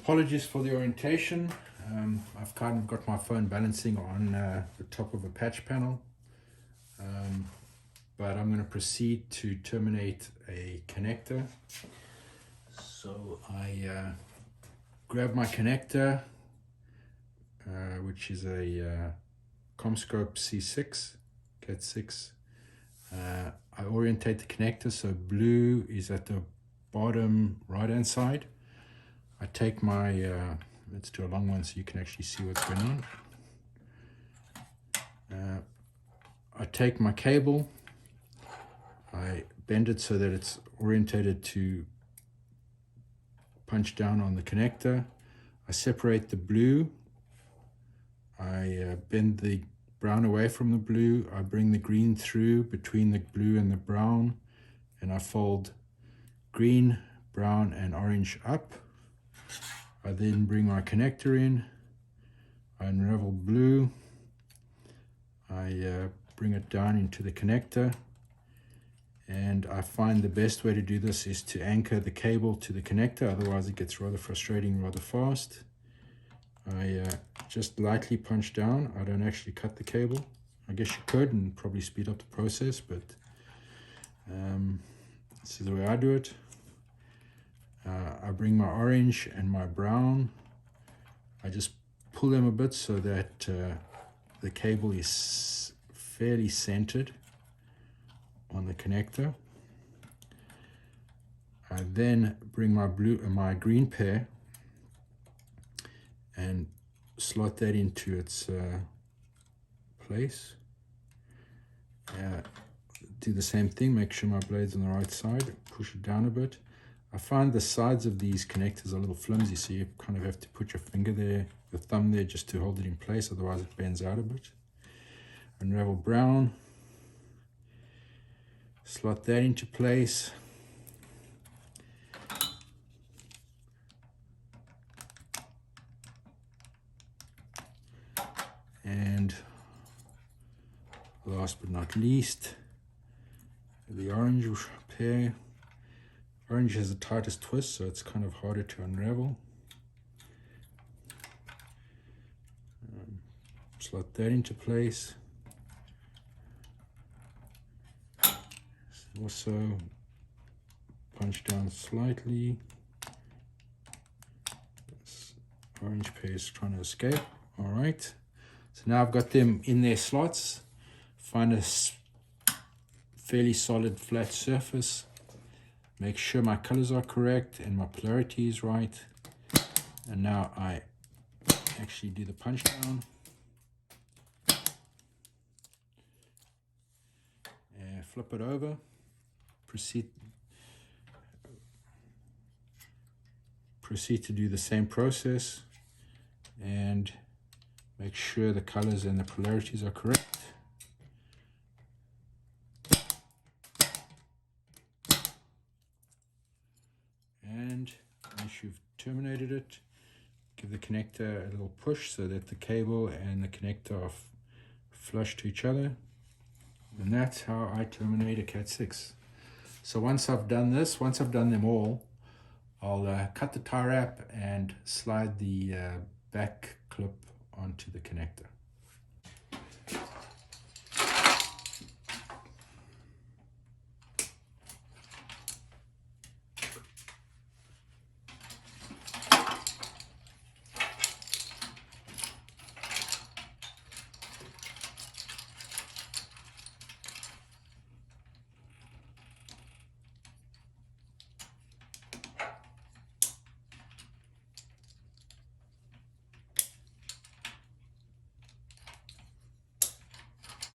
Apologies for the orientation. I've kind of got my phone balancing on the top of a patch panel, but I'm going to proceed to terminate a connector. So I grab my connector, which is a Commscope C6, Cat.6. I orientate the connector so blue is at the bottom right hand side. I take my, let's do a long one so you can actually see what's going on. I take my cable, I bend it so that it's orientated to punch down on the connector. I separate the blue, I bend the brown away from the blue, I bring the green through between the blue and the brown, and I fold green, brown and orange up. I then bring my connector in, I unravel blue, I bring it down into the connector, and I find the best way to do this is to anchor the cable to the connector, otherwise it gets rather frustrating rather fast. I just lightly punch down. I don't actually cut the cable. I guess you could and probably speed up the process, but this is the way I do it. I bring my orange and my brown, I just pull them a bit so that the cable is fairly centered on the connector. I then bring my blue and my green pair and slot that into its place. Do the same thing, make sure my blade's on the right side, push it down a bit. I find the sides of these connectors are a little flimsy, so you kind of have to put your finger there, your thumb there, just to hold it in place, otherwise it bends out a bit. Unravel brown, slot that into place. And last but not least, the orange pair. Orange has the tightest twist, so it's kind of harder to unravel. Slot that into place. Also punch down slightly. This orange pair is trying to escape. All right. So now I've got them in their slots. Find a fairly solid flat surface. Make sure my colors are correct and my polarity is right. And now I actually do the punch down. And flip it over. Proceed to do the same process. And make sure the colors and the polarities are correct. And once you've terminated it, give the connector a little push so that the cable and the connector are flush to each other. And that's how I terminate a Cat.6. So once I've done this, once I've done them all, I'll cut the tie wrap and slide the back clip onto the connector.